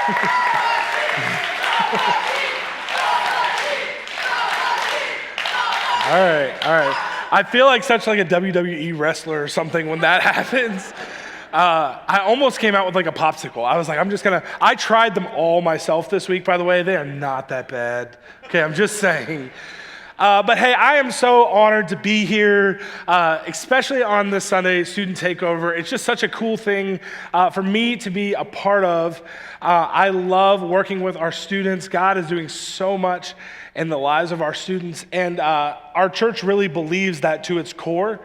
All right. I feel like such like a WWE wrestler or something when that happens. I almost came out with like a popsicle. I was like, I tried them all myself this week, by the way. They are not that bad. Okay, I'm just saying. But hey, I am so honored to be here, especially on this Sunday, Student Takeover. It's just such a cool thing for me to be a part of. I love working with our students. God is doing so much in the lives of our students, and our church really believes that to its core.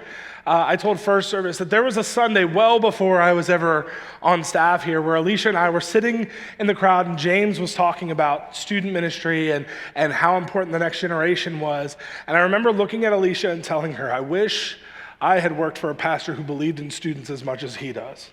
I told First Service that there was a Sunday well before I was ever on staff here where Alicia and I were sitting in the crowd and James was talking about student ministry and how important the next generation was. And I remember looking at Alicia and telling her, I wish I had worked for a pastor who believed in students as much as he does.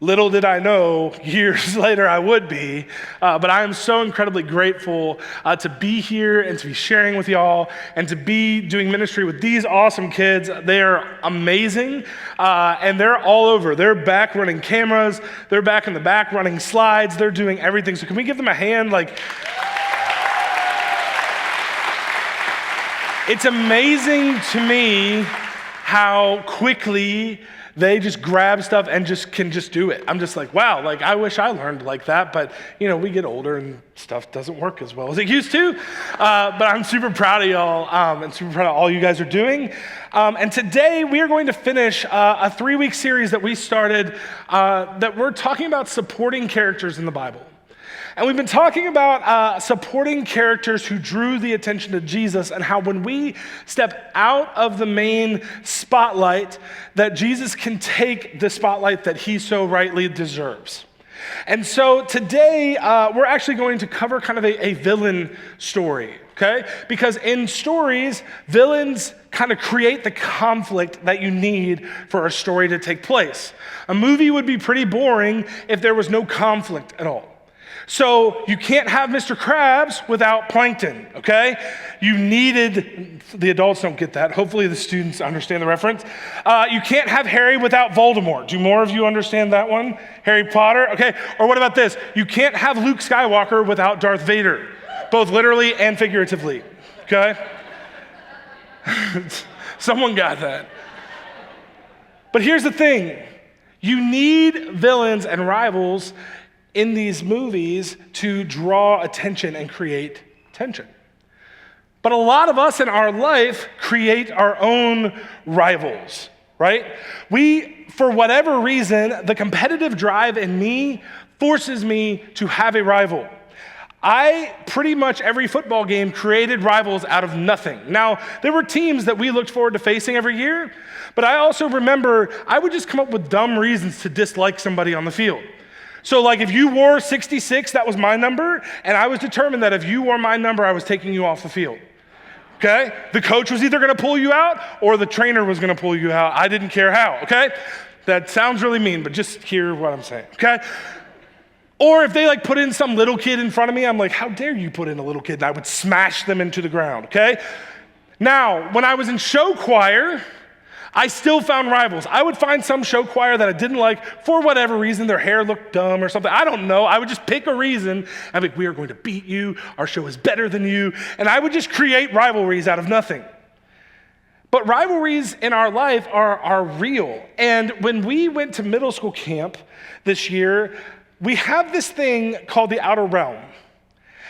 Little did I know, years later I would be, but I am so incredibly grateful to be here and to be sharing with y'all and to be doing ministry with these awesome kids. They are amazing, and they're all over. They're back running cameras. They're back in the back running slides. They're doing everything. So can we give them a hand? It's amazing to me how quickly they just grab stuff and can do it. I'm just like, wow, I wish I learned like that, but we get older and stuff doesn't work as well as it used to. But I'm super proud of y'all and super proud of all you guys are doing. And today we are going to finish a 3-week series that we started that we're talking about supporting characters in the Bible. And we've been talking about supporting characters who drew the attention to Jesus and how when we step out of the main spotlight, that Jesus can take the spotlight that he so rightly deserves. And so today, we're actually going to cover kind of a villain story, okay? Because in stories, villains kind of create the conflict that you need for a story to take place. A movie would be pretty boring if there was no conflict at all. So you can't have Mr. Krabs without Plankton, okay? The adults don't get that. Hopefully the students understand the reference. You can't have Harry without Voldemort. Do more of you understand that one? Harry Potter, okay? Or what about this? You can't have Luke Skywalker without Darth Vader, both literally and figuratively, okay? Someone got that. But here's the thing. You need villains and rivals in these movies to draw attention and create tension. But a lot of us in our life create our own rivals, right? For whatever reason, the competitive drive in me forces me to have a rival. I pretty much every football game created rivals out of nothing. Now, there were teams that we looked forward to facing every year, but I also remember I would just come up with dumb reasons to dislike somebody on the field. So if you wore 66, that was my number, and I was determined that if you wore my number, I was taking you off the field, okay? The coach was either gonna pull you out or the trainer was gonna pull you out. I didn't care how, okay? That sounds really mean, but just hear what I'm saying, okay? Or if they put in some little kid in front of me, I'm like, how dare you put in a little kid? And I would smash them into the ground, okay? Now, when I was in show choir, I still found rivals. I would find some show choir that I didn't like for whatever reason. Their hair looked dumb or something. I don't know. I would just pick a reason. I'd be like, we are going to beat you. Our show is better than you. And I would just create rivalries out of nothing. But rivalries in our life are real. And when we went to middle school camp this year, we have this thing called the Outer Realm.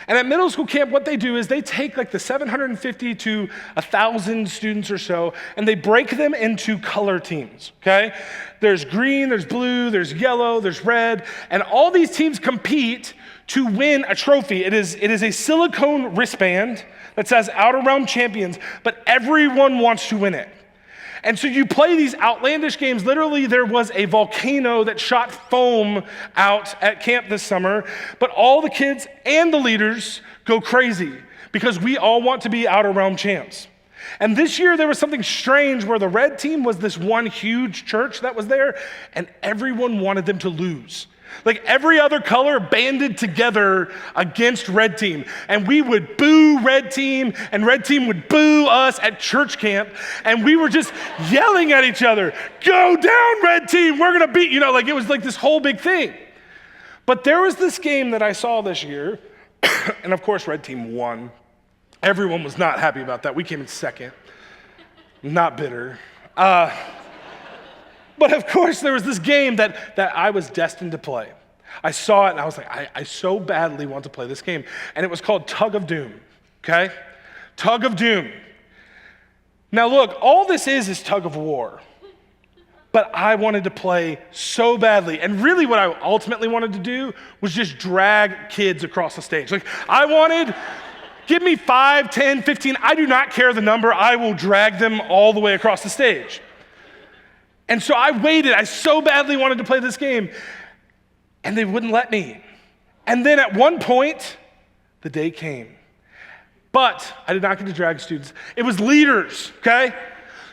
And at middle school camp, what they do is they take the 750 to 1,000 students or so, and they break them into color teams, okay? There's green, there's blue, there's yellow, there's red, and all these teams compete to win a trophy. It is a silicone wristband that says Outer Realm Champions, but everyone wants to win it. And so you play these outlandish games. Literally, there was a volcano that shot foam out at camp this summer, but all the kids and the leaders go crazy because we all want to be Outer Realm champs. And this year, there was something strange where the red team was this one huge church that was there, and everyone wanted them to lose. Every other color banded together against red team. And we would boo red team, and red team would boo us at church camp. And we were just yelling at each other, go down red team, we're gonna beat, it was this whole big thing. But there was this game that I saw this year, and of course, red team won. Everyone was not happy about that. We came in second. Not bitter. But of course, there was this game that I was destined to play. I saw it, and I was like, I so badly want to play this game. And it was called Tug of Doom, okay? Tug of Doom. Now look, all this is tug of war. But I wanted to play so badly. And really what I ultimately wanted to do was just drag kids across the stage. Like, I wanted, give me 5, 10, 15, I do not care the number, I will drag them all the way across the stage. And so I waited, I so badly wanted to play this game, and they wouldn't let me. And then at one point, the day came. But I did not get to drag students. It was leaders, okay?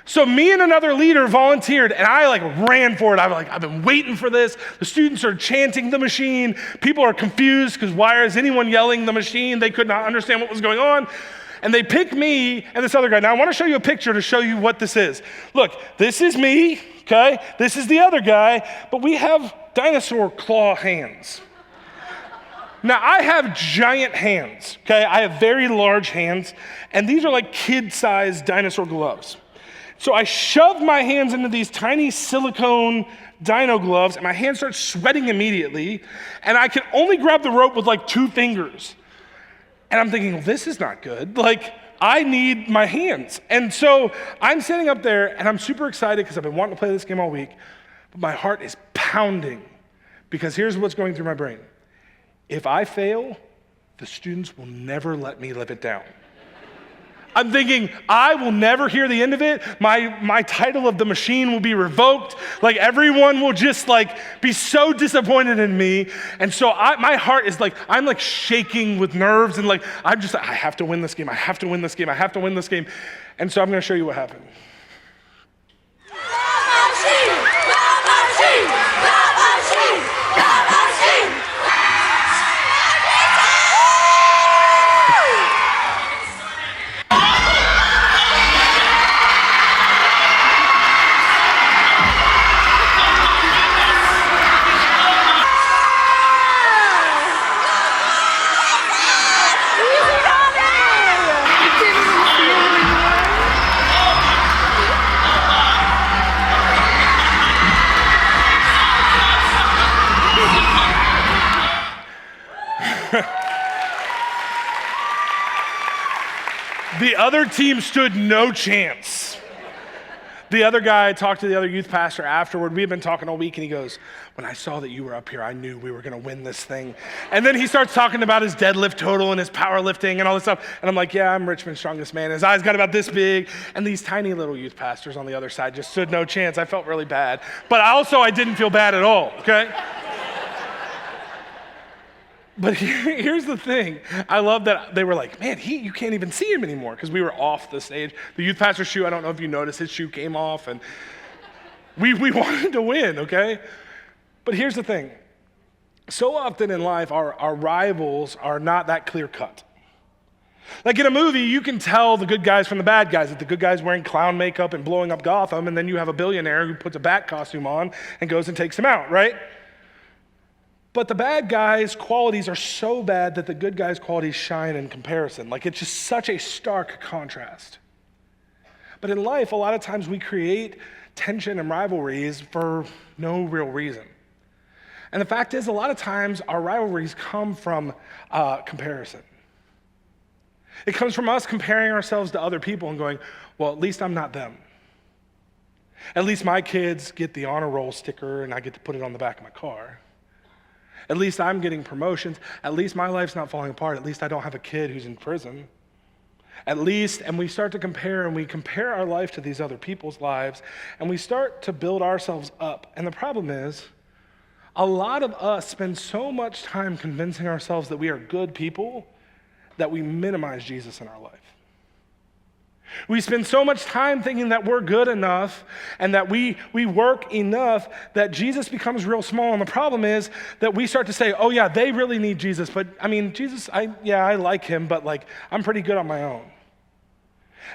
So me and another leader volunteered, and I ran for it. I've been waiting for this. The students are chanting the machine. People are confused because why is anyone yelling the machine? They could not understand what was going on. And they picked me and this other guy. Now I want to show you a picture to show you what this is. Look, this is me, okay? This is the other guy, but we have dinosaur claw hands. Now I have giant hands, okay? I have very large hands, and these are like kid-sized dinosaur gloves. So I shoved my hands into these tiny silicone dino gloves, and my hands start sweating immediately, and I can only grab the rope with 2 fingers. And I'm thinking, well, this is not good. I need my hands. And so I'm standing up there, and I'm super excited because I've been wanting to play this game all week, but my heart is pounding because here's what's going through my brain. If I fail, the students will never let me live it down. I'm thinking, I will never hear the end of it. My title of the machine will be revoked. Everyone will just be so disappointed in me. And so my heart is I'm shaking with nerves and I'm just I have to win this game. I have to win this game. I have to win this game. And so I'm going to show you what happened. The other team stood no chance. The other guy talked to the other youth pastor afterward. We had been talking all week, and he goes, when I saw that you were up here, I knew we were going to win this thing. And then he starts talking about his deadlift total and his powerlifting and all this stuff. And I'm like, yeah, I'm Richmond's strongest man. His eyes got about this big. And these tiny little youth pastors on the other side just stood no chance. I felt really bad. But I didn't feel bad at all, okay? But here's the thing. I love that they were like, man, you can't even see him anymore because we were off the stage. The youth pastor's shoe, I don't know if you noticed, his shoe came off, and we wanted to win, okay? But here's the thing. So often in life, our rivals are not that clear-cut. In a movie, you can tell the good guys from the bad guys. That the good guy's wearing clown makeup and blowing up Gotham, and then you have a billionaire who puts a bat costume on and goes and takes him out, right? But the bad guys' qualities are so bad that the good guys' qualities shine in comparison. It's just such a stark contrast. But in life, a lot of times we create tension and rivalries for no real reason. And the fact is, a lot of times our rivalries come from comparison. It comes from us comparing ourselves to other people and going, well, at least I'm not them. At least my kids get the honor roll sticker and I get to put it on the back of my car. At least I'm getting promotions. At least my life's not falling apart. At least I don't have a kid who's in prison. At least, and we start to compare, and we compare our life to these other people's lives, and we start to build ourselves up. And the problem is, a lot of us spend so much time convincing ourselves that we are good people that we minimize Jesus in our life. We spend so much time thinking that we're good enough and that we work enough that Jesus becomes real small. And the problem is that we start to say, oh yeah, they really need Jesus. But Jesus, I like him, but I'm pretty good on my own.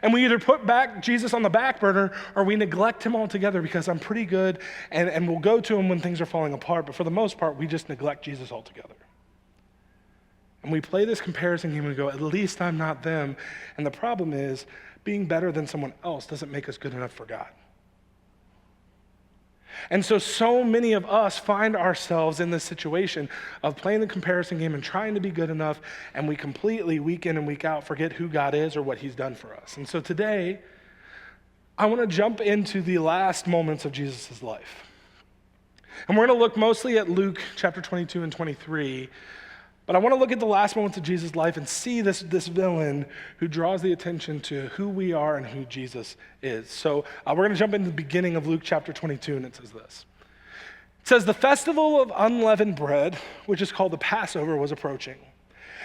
And we either put back Jesus on the back burner or we neglect him altogether because I'm pretty good and we'll go to him when things are falling apart. But for the most part, we just neglect Jesus altogether. And we play this comparison game and we go, at least I'm not them. And the problem is, being better than someone else doesn't make us good enough for God. And so many of us find ourselves in this situation of playing the comparison game and trying to be good enough, and we completely, week in and week out, forget who God is or what he's done for us. And so today, I want to jump into the last moments of Jesus' life. And we're going to look mostly at Luke chapter 22 and 23, but I want to look at the last moments of Jesus' life and see this villain who draws the attention to who we are and who Jesus is. So we're going to jump into the beginning of Luke chapter 22, and it says this. It says, the festival of unleavened bread, which is called the Passover, was approaching.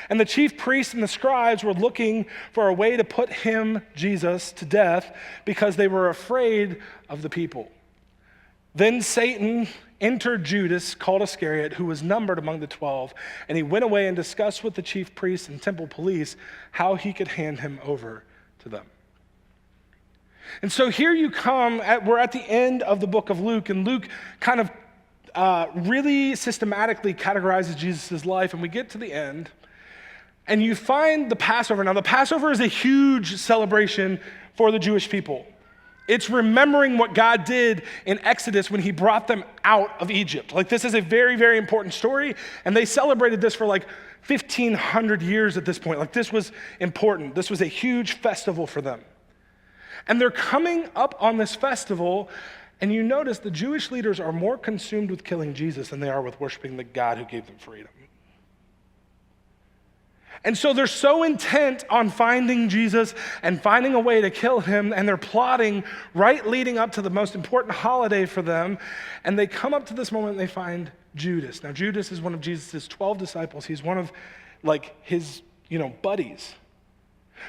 And the chief priests and the scribes were looking for a way to put him, Jesus, to death because they were afraid of the people. Then Satan entered Judas, called Iscariot, who was numbered among the 12, and he went away and discussed with the chief priests and temple police how he could hand him over to them. And so here you come, we're at the end of the book of Luke, and Luke kind of really systematically categorizes Jesus' life, and we get to the end, and you find the Passover. Now, the Passover is a huge celebration for the Jewish people. It's remembering what God did in Exodus when he brought them out of Egypt. Like, this is a very, very important story, and they celebrated this for like 1,500 years at this point. Like, this was important. This was a huge festival for them. And they're coming up on this festival, and you notice the Jewish leaders are more consumed with killing Jesus than they are with worshiping the God who gave them freedom. And so they're so intent on finding Jesus and finding a way to kill him, and they're plotting right leading up to the most important holiday for them, and they come up to this moment and they find Judas. Now, Judas is one of Jesus' 12 disciples. He's one of his, buddies.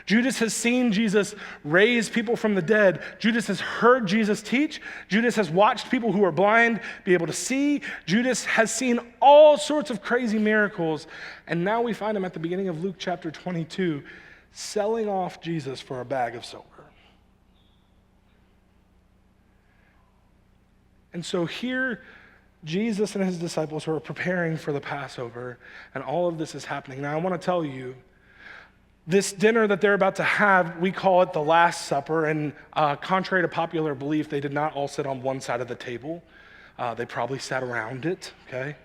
Judas has seen Jesus raise people from the dead. Judas has heard Jesus teach. Judas has watched people who are blind be able to see. Judas has seen all sorts of crazy miracles. And now we find him at the beginning of Luke chapter 22 selling off Jesus for a bag of silver. And so here, Jesus and his disciples are preparing for the Passover, and all of this is happening. Now, I want to tell you, this dinner that they're about to have, we call it the Last Supper, and contrary to popular belief, they did not all sit on one side of the table. They probably sat around it, okay?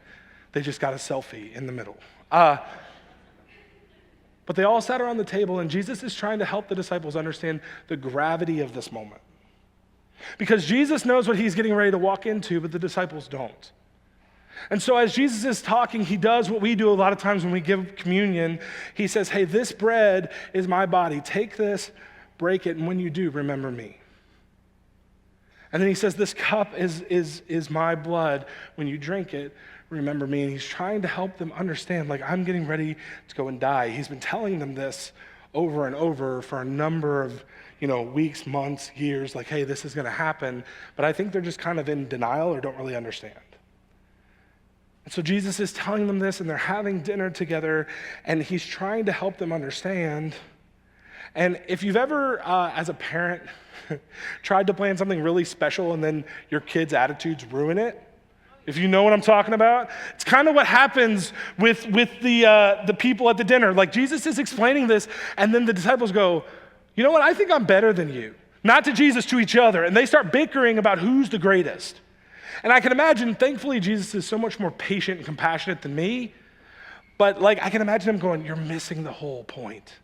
They just got a selfie in the middle. But they all sat around the table, and Jesus is trying to help the disciples understand the gravity of this moment. Because Jesus knows what he's getting ready to walk into, but the disciples don't. And so as Jesus is talking, he does what we do a lot of times when we give communion. He says, hey, this bread is my body. Take this, break it, and when you do, remember me. And then he says, this cup is my blood. When you drink it, remember me. And he's trying to help them understand, I'm getting ready to go and die. He's been telling them this over and over for a number of weeks, months, years, hey, this is going to happen. But I think they're just kind of in denial or don't really understand. And so Jesus is telling them this, and they're having dinner together, and he's trying to help them understand. And if you've ever, as a parent, tried to plan something really special and then your kids' attitudes ruin it, if you know what I'm talking about, it's kind of what happens with the people at the dinner. Jesus is explaining this, and then the disciples go, you know what, I think I'm better than you. Not to Jesus, to each other. And they start bickering about who's the greatest. And I can imagine, thankfully, Jesus is so much more patient and compassionate than me. But I can imagine him going, you're missing the whole point.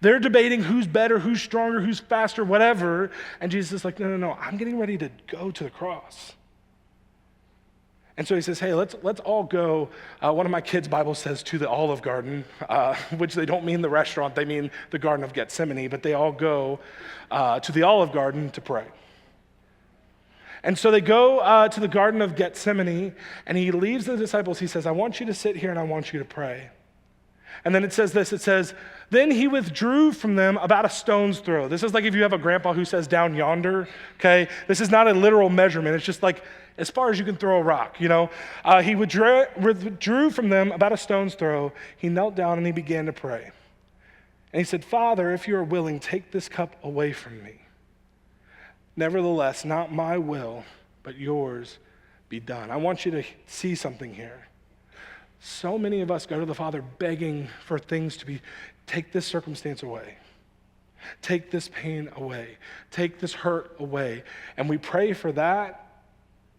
They're debating who's better, who's stronger, who's faster, whatever. And Jesus is like, no, I'm getting ready to go to the cross. And so he says, hey, let's all go. One of my kids' Bibles says to the Olive Garden, which they don't mean the restaurant, they mean the Garden of Gethsemane, but they all go to the Olive Garden to pray. And so they go to the Garden of Gethsemane, and he leaves the disciples. He says, I want you to sit here and I want you to pray. And then it says this, it says, then he withdrew from them about a stone's throw. This is like if you have a grandpa who says down yonder, okay? This is not a literal measurement. It's just as far as you can throw a rock, He withdrew from them about a stone's throw. He knelt down and he began to pray. And he said, Father, if you are willing, take this cup away from me. Nevertheless, not my will, but yours be done. I want you to see something here. So many of us go to the Father begging for things to be, take this circumstance away. Take this pain away. Take this hurt away. And we pray for that,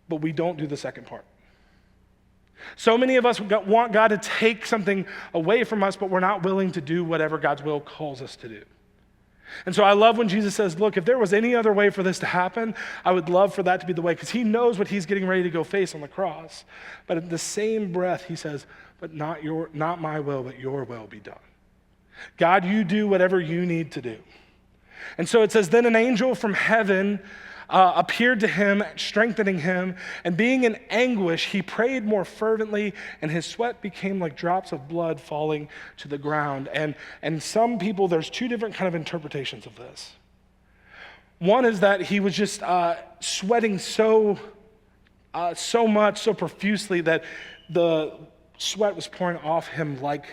but we don't do the second part. So many of us want God to take something away from us, but we're not willing to do whatever God's will calls us to do. And so I love when Jesus says, look, if there was any other way for this to happen, I would love for that to be the way, because he knows what he's getting ready to go face on the cross. But in the same breath, he says, but not my will, but your will be done. God, you do whatever you need to do. And so it says, then an angel from heaven appeared to him, strengthening him, and being in anguish, he prayed more fervently, and his sweat became like drops of blood falling to the ground. And some people, there's two different kind of interpretations of this. One is that he was just sweating so much, so profusely, that the sweat was pouring off him like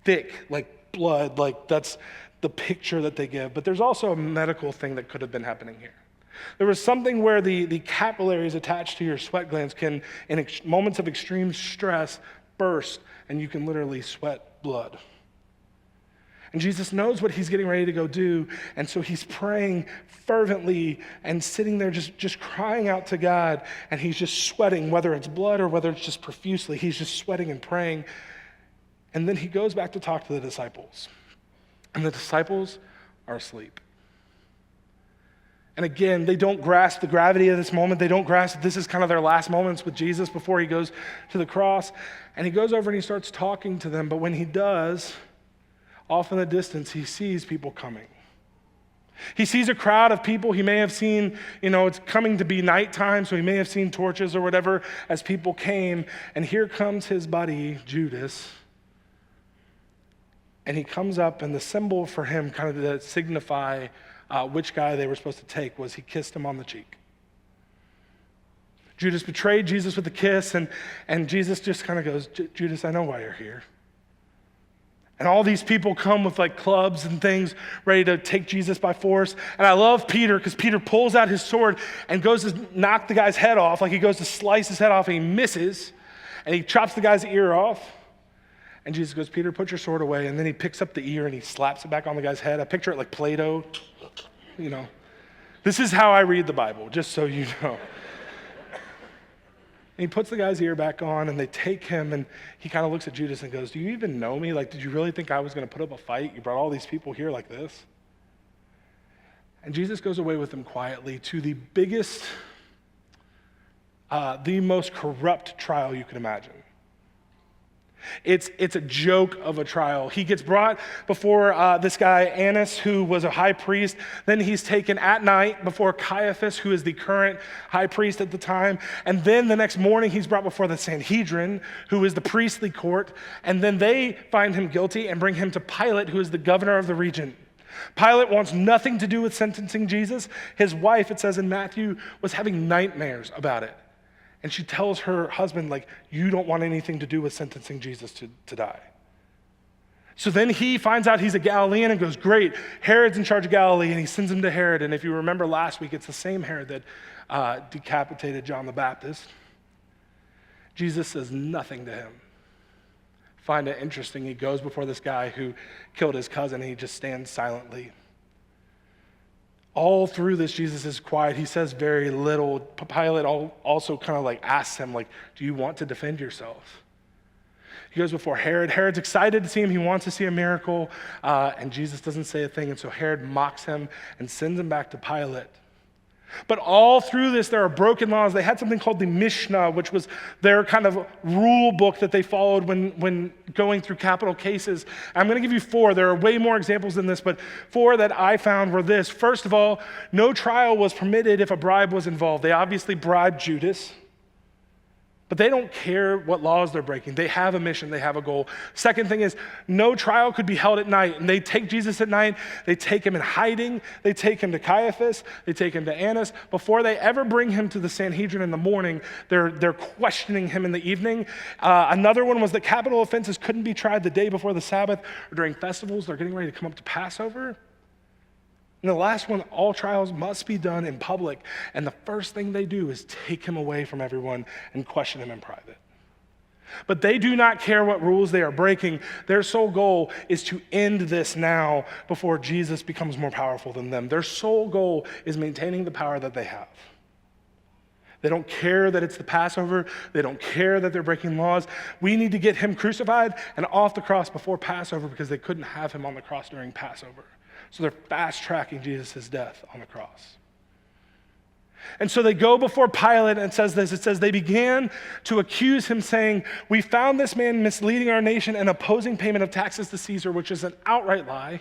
thick, like blood, like that's the picture that they give. But there's also a medical thing that could have been happening here. There was something where the capillaries attached to your sweat glands can, in moments of extreme stress, burst, and you can literally sweat blood. And Jesus knows what he's getting ready to go do, and so he's praying fervently and sitting there just crying out to God, and he's just sweating, whether it's blood or whether it's just profusely. He's just sweating and praying. And then he goes back to talk to the disciples, and the disciples are asleep. And again, they don't grasp the gravity of this moment. They don't grasp that this is kind of their last moments with Jesus before he goes to the cross. And he goes over and he starts talking to them. But when he does, off in the distance, he sees people coming. He sees a crowd of people. He may have seen, it's coming to be nighttime, so he may have seen torches or whatever as people came. And here comes his buddy, Judas. And he comes up, and the symbol for him, kind of to signify which guy they were supposed to take, was he kissed him on the cheek. Judas betrayed Jesus with a kiss, and Jesus just kind of goes, Judas, I know why you're here. And all these people come with like clubs and things ready to take Jesus by force. And I love Peter, because Peter pulls out his sword and goes to knock the guy's head off, like he goes to slice his head off, and he misses, and he chops the guy's ear off. And Jesus goes, Peter, put your sword away. And then he picks up the ear and he slaps it back on the guy's head. I picture it like Play-Doh. This is how I read the Bible, just so you know. And he puts the guy's ear back on, and they take him, and he kind of looks at Judas and goes, do you even know me? Like, did you really think I was going to put up a fight? You brought all these people here like this? And Jesus goes away with them quietly to the biggest, the most corrupt trial you can imagine. It's a joke of a trial. He gets brought before this guy, Annas, who was a high priest. Then he's taken at night before Caiaphas, who is the current high priest at the time. And then the next morning, he's brought before the Sanhedrin, who is the priestly court. And then they find him guilty and bring him to Pilate, who is the governor of the region. Pilate wants nothing to do with sentencing Jesus. His wife, it says in Matthew, was having nightmares about it. And she tells her husband, like, you don't want anything to do with sentencing Jesus to die. So then he finds out he's a Galilean and goes, great, Herod's in charge of Galilee, and he sends him to Herod. And if you remember last week, it's the same Herod that decapitated John the Baptist. Jesus says nothing to him. Find it interesting, he goes before this guy who killed his cousin, and he just stands silently. All through this, Jesus is quiet. He says very little. Pilate also kind of like asks him, like, do you want to defend yourself? He goes before Herod. Herod's excited to see him. He wants to see a miracle, and Jesus doesn't say a thing. And so Herod mocks him and sends him back to Pilate. But all through this, there are broken laws. They had something called the Mishnah, which was their kind of rule book that they followed when going through capital cases. I'm going to give you 4. There are way more examples than this, but 4 that I found were this. First of all, no trial was permitted if a bribe was involved. They obviously bribed Judas. But they don't care what laws they're breaking. They have a mission, they have a goal. Second thing is, no trial could be held at night. And they take Jesus at night, they take him in hiding, they take him to Caiaphas, they take him to Annas. Before they ever bring him to the Sanhedrin in the morning, they're questioning him in the evening. Another one was that capital offenses couldn't be tried the day before the Sabbath or during festivals. They're getting ready to come up to Passover. And the last one, all trials must be done in public. And the first thing they do is take him away from everyone and question him in private. But they do not care what rules they are breaking. Their sole goal is to end this now before Jesus becomes more powerful than them. Their sole goal is maintaining the power that they have. They don't care that it's the Passover. They don't care that they're breaking laws. We need to get him crucified and off the cross before Passover because they couldn't have him on the cross during Passover. So they're fast-tracking Jesus' death on the cross. And so they go before Pilate, and it says this. It says, they began to accuse him, saying, we found this man misleading our nation and opposing payment of taxes to Caesar, which is an outright lie.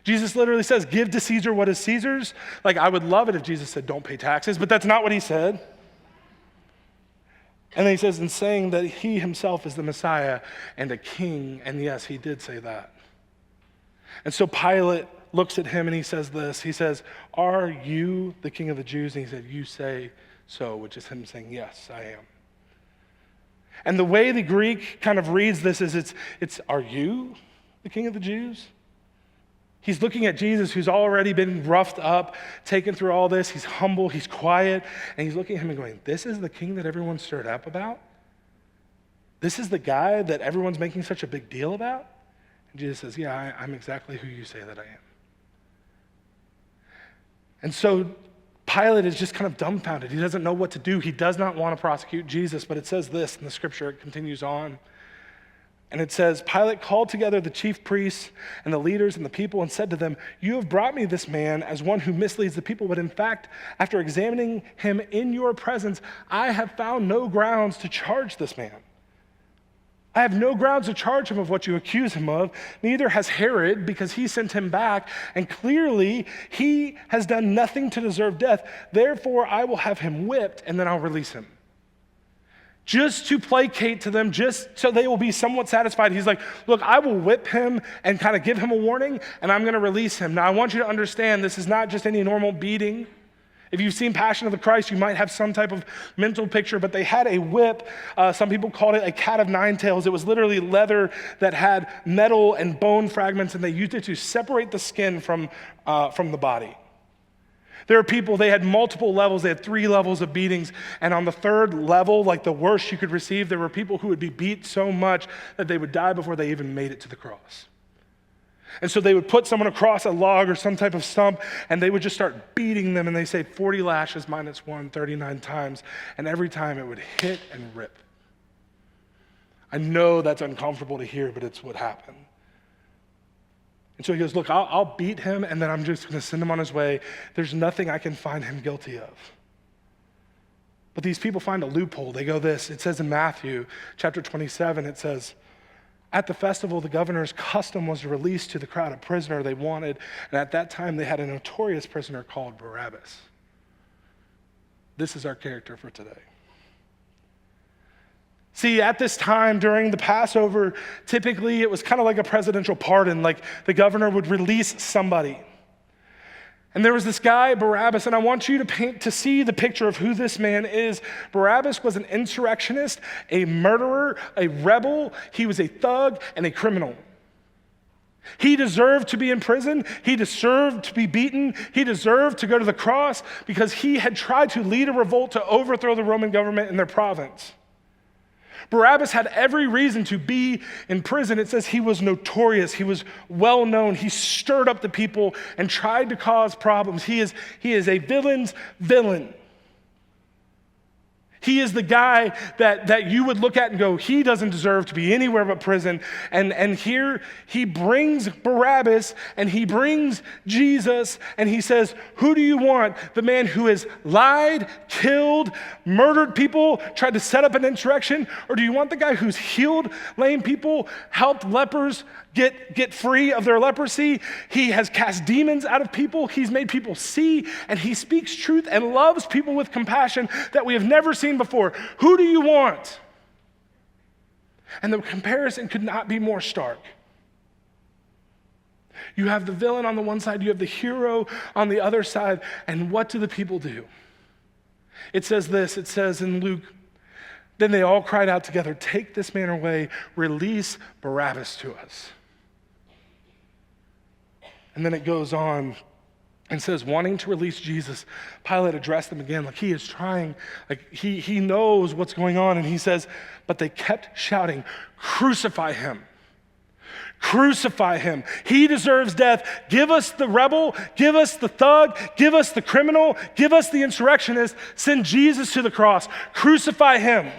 Jesus literally says, give to Caesar what is Caesar's. Like, I would love it if Jesus said, don't pay taxes, but that's not what he said. And then he says, in saying that he himself is the Messiah and a king, and yes, he did say that. And so Pilate looks at him and he says this. He says, are you the king of the Jews? And he said, you say so, which is him saying, yes, I am. And the way the Greek kind of reads this is it's are you the king of the Jews? He's looking at Jesus, who's already been roughed up, taken through all this. He's humble, he's quiet, and he's looking at him and going, this is the king that everyone's stirred up about? This is the guy that everyone's making such a big deal about? And Jesus says, yeah, I'm exactly who you say that I am. And so Pilate is just kind of dumbfounded. He doesn't know what to do. He does not want to prosecute Jesus, but it says this in the scripture. It continues on. And it says, Pilate called together the chief priests and the leaders and the people and said to them, you have brought me this man as one who misleads the people, but in fact, after examining him in your presence, I have found no grounds to charge this man. I have no grounds to charge him of what you accuse him of. Neither has Herod, because he sent him back, and clearly he has done nothing to deserve death. Therefore, I will have him whipped, and then I'll release him. Just to placate to them, just so they will be somewhat satisfied. He's like, look, I will whip him and kind of give him a warning, and I'm going to release him. Now, I want you to understand this is not just any normal beating. If you've seen Passion of the Christ, you might have some type of mental picture, but they had a whip. Some people called it a cat of nine tails. It was literally leather that had metal and bone fragments, and they used it to separate the skin from the body. There are people, they had multiple levels. They had 3 levels of beatings, and on the 3rd level, like the worst you could receive, there were people who would be beat so much that they would die before they even made it to the cross. And so they would put someone across a log or some type of stump, and they would just start beating them, and they say 40 lashes minus 1, 39 times, and every time it would hit and rip. I know that's uncomfortable to hear, but it's what happened. And so he goes, look, I'll beat him, and then I'm just going to send him on his way. There's nothing I can find him guilty of. But these people find a loophole. They go this. It says in Matthew chapter 27, it says, at the festival, the governor's custom was to release to the crowd a prisoner they wanted, and at that time they had a notorious prisoner called Barabbas. This is our character for today. See, at this time during the Passover, typically it was kind of like a presidential pardon, like the governor would release somebody. And there was this guy, Barabbas, and I want you to see the picture of who this man is. Barabbas was an insurrectionist, a murderer, a rebel. He was a thug and a criminal. He deserved to be in prison. He deserved to be beaten. He deserved to go to the cross because he had tried to lead a revolt to overthrow the Roman government in their province. Barabbas had every reason to be in prison. It says he was notorious. He was well known. He stirred up the people and tried to cause problems. He is a villain's villain. He is the guy that you would look at and go, he doesn't deserve to be anywhere but prison. And here he brings Barabbas and he brings Jesus and he says, who do you want? The man who has lied, killed, murdered people, tried to set up an insurrection? Or do you want the guy who's healed lame people, helped lepers get free of their leprosy. He has cast demons out of people. He's made people see, and he speaks truth and loves people with compassion that we have never seen before. Who do you want? And the comparison could not be more stark. You have the villain on the one side, you have the hero on the other side, and what do the people do? It says this, it says in Luke, then they all cried out together, take this man away, release Barabbas to us. And then it goes on and says, wanting to release Jesus, Pilate addressed them again, like he is trying, like he knows what's going on, and he says, but they kept shouting, crucify him. Crucify him. He deserves death. Give us the rebel, give us the thug, give us the criminal, give us the insurrectionist, send Jesus to the cross. Crucify him.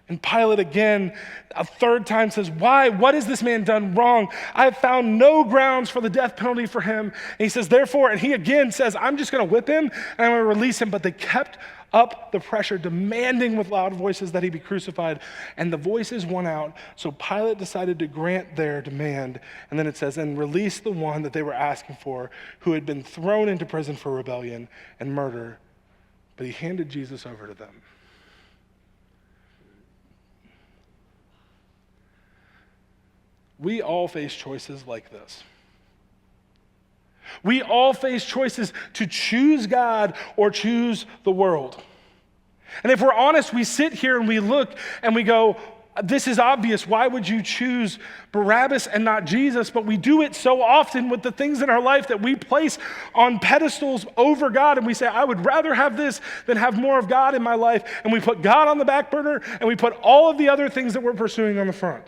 And Pilate again, a third time says, why? What has this man done wrong? I have found no grounds for the death penalty for him. And he says, therefore, and he again says, I'm just going to whip him and I'm going to release him. But they kept up the pressure, demanding with loud voices that he be crucified. And the voices won out. So Pilate decided to grant their demand. And then it says, and release the one that they were asking for, who had been thrown into prison for rebellion and murder. But he handed Jesus over to them. We all face choices like this. We all face choices to choose God or choose the world. And if we're honest, we sit here and we look and we go, this is obvious. Why would you choose Barabbas and not Jesus? But we do it so often with the things in our life that we place on pedestals over God, and we say, I would rather have this than have more of God in my life. And we put God on the back burner and we put all of the other things that we're pursuing on the front.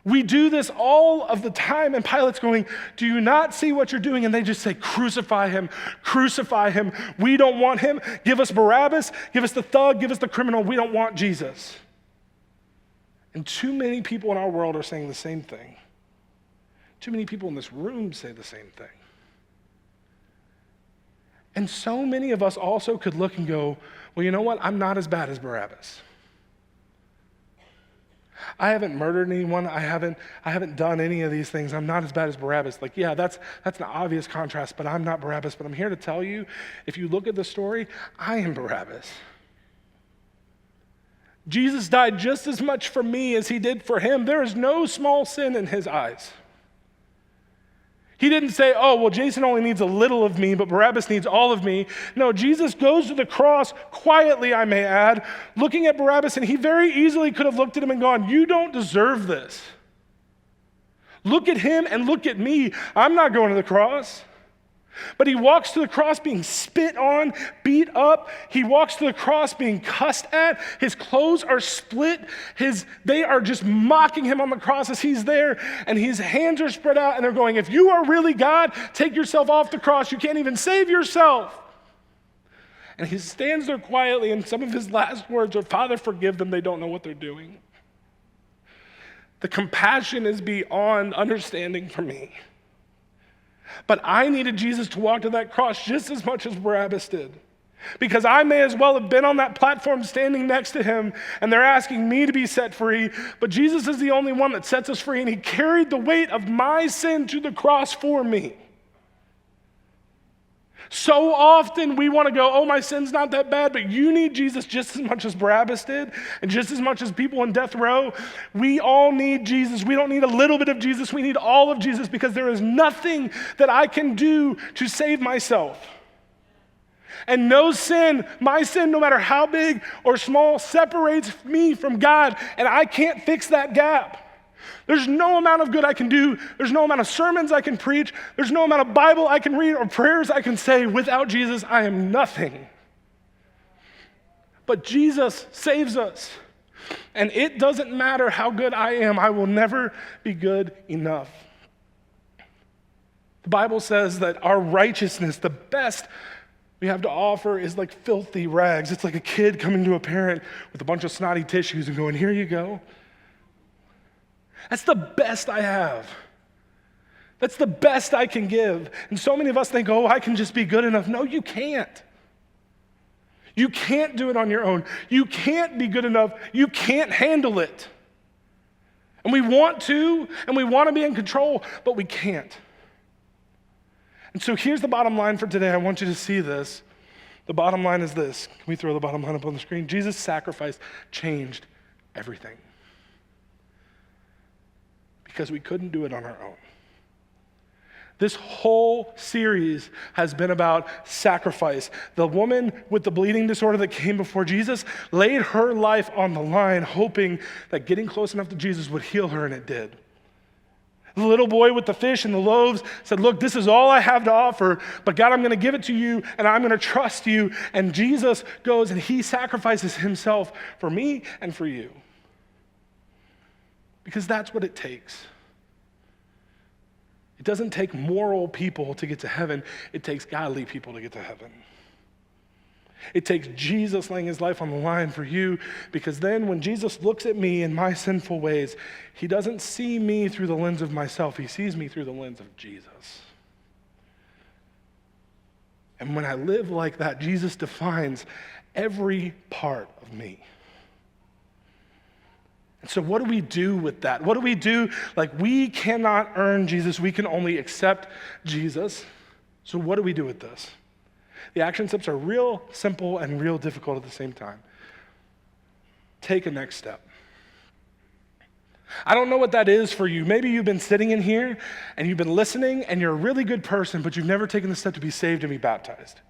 We do this all of the time, and Pilate's going, do you not see what you're doing? And they just say, crucify him, crucify him. We don't want him. Give us Barabbas, give us the thug, give us the criminal. We don't want Jesus. And too many people in our world are saying the same thing. Too many people in this room say the same thing. And so many of us also could look and go, well, you know what? I'm not as bad as Barabbas. I haven't murdered anyone. I haven't done any of these things. I'm not as bad as Barabbas. Like, yeah, that's an obvious contrast, but I'm not Barabbas. But I'm here to tell you, if you look at the story, I am Barabbas. Jesus died just as much for me as he did for him. There is no small sin in his eyes. He didn't say, oh, well, Jason only needs a little of me, but Barabbas needs all of me. No, Jesus goes to the cross quietly, I may add, looking at Barabbas, and he very easily could have looked at him and gone, you don't deserve this. Look at him and look at me. I'm not going to the cross. But he walks to the cross being spit on, beat up. He walks to the cross being cussed at. His clothes are split. They are just mocking him on the cross as he's there. And his hands are spread out and they're going, if you are really God, take yourself off the cross. You can't even save yourself. And he stands there quietly, and some of his last words are, Father, forgive them. They don't know what they're doing. The compassion is beyond understanding for me. But I needed Jesus to walk to that cross just as much as Barabbas did. Because I may as well have been on that platform standing next to him, and they're asking me to be set free, but Jesus is the only one that sets us free, and he carried the weight of my sin to the cross for me. So often we want to go, oh, my sin's not that bad, but you need Jesus just as much as Barabbas did, and just as much as people in death row. We all need Jesus. We don't need a little bit of Jesus. We need all of Jesus, because there is nothing that I can do to save myself. And no sin, my sin, no matter how big or small, separates me from God, and I can't fix that gap. There's no amount of good I can do. There's no amount of sermons I can preach. There's no amount of Bible I can read or prayers I can say. Without Jesus, I am nothing. But Jesus saves us. And it doesn't matter how good I am. I will never be good enough. The Bible says that our righteousness, the best we have to offer, is like filthy rags. It's like a kid coming to a parent with a bunch of snotty tissues and going, here you go. That's the best I have. That's the best I can give. And so many of us think, oh, I can just be good enough. No, you can't. You can't do it on your own. You can't be good enough. You can't handle it. And we want to be in control, but we can't. And so here's the bottom line for today. I want you to see this. The bottom line is this. Can we throw the bottom line up on the screen? Jesus' sacrifice changed everything. Because we couldn't do it on our own. This whole series has been about sacrifice. The woman with the bleeding disorder that came before Jesus laid her life on the line, hoping that getting close enough to Jesus would heal her, and it did. The little boy with the fish and the loaves said, look, this is all I have to offer, but God, I'm going to give it to you, and I'm going to trust you. And Jesus goes and he sacrifices himself for me and for you. Because that's what it takes. It doesn't take moral people to get to heaven. It takes godly people to get to heaven. It takes Jesus laying his life on the line for you, because then when Jesus looks at me in my sinful ways, he doesn't see me through the lens of myself. He sees me through the lens of Jesus. And when I live like that, Jesus defines every part of me. And so what do we do with that? What do we do? Like, we cannot earn Jesus. We can only accept Jesus. So what do we do with this? The action steps are real simple and real difficult at the same time. Take a next step. I don't know what that is for you. Maybe you've been sitting in here and you've been listening and you're a really good person, but you've never taken the step to be saved and be baptized.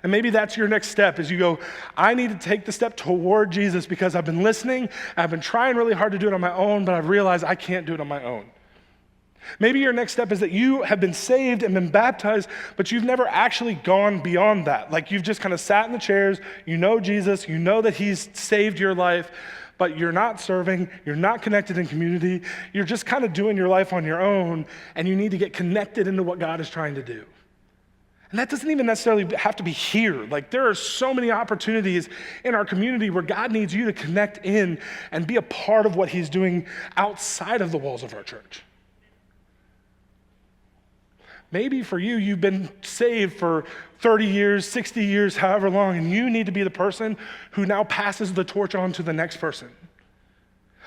And maybe that's your next step, is you go, I need to take the step toward Jesus because I've been listening, I've been trying really hard to do it on my own, but I've realized I can't do it on my own. Maybe your next step is that you have been saved and been baptized, but you've never actually gone beyond that. Like, you've just kind of sat in the chairs, you know Jesus, you know that he's saved your life, but you're not serving, you're not connected in community, you're just kind of doing your life on your own, and you need to get connected into what God is trying to do. And that doesn't even necessarily have to be here. Like, there are so many opportunities in our community where God needs you to connect in and be a part of what he's doing outside of the walls of our church. Maybe for you, you've been saved for 30 years, 60 years, however long, and you need to be the person who now passes the torch on to the next person.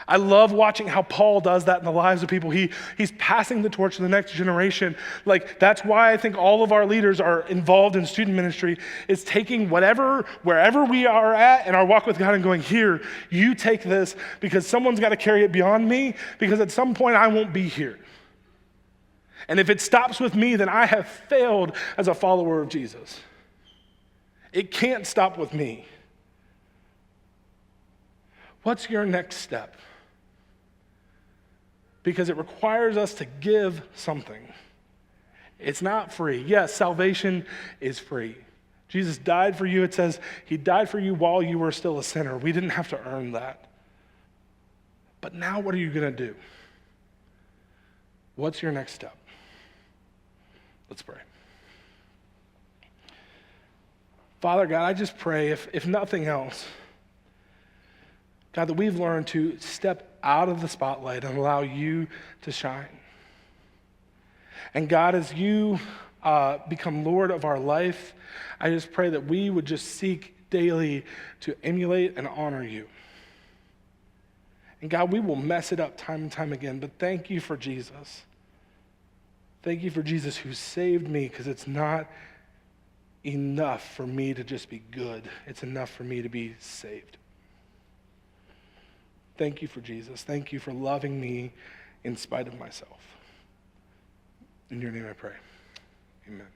I love watching how Paul does that in the lives of people. He's passing the torch to the next generation. Like, that's why I think all of our leaders are involved in student ministry, is taking wherever we are at in our walk with God and going, here, you take this, because someone's got to carry it beyond me, because at some point I won't be here. And if it stops with me, then I have failed as a follower of Jesus. It can't stop with me. What's your next step? Because it requires us to give something. It's not free. Yes, salvation is free. Jesus died for you. It says he died for you while you were still a sinner. We didn't have to earn that. But now what are you going to do? What's your next step? Let's pray. Father God, I just pray, if nothing else, God, that we've learned to step out of the spotlight and allow you to shine. And God, as you become Lord of our life, I just pray that we would just seek daily to emulate and honor you. And God, we will mess it up time and time again, but thank you for Jesus. Thank you for Jesus who saved me, because it's not enough for me to just be good. It's enough for me to be saved. Thank you for Jesus. Thank you for loving me in spite of myself. In your name I pray. Amen.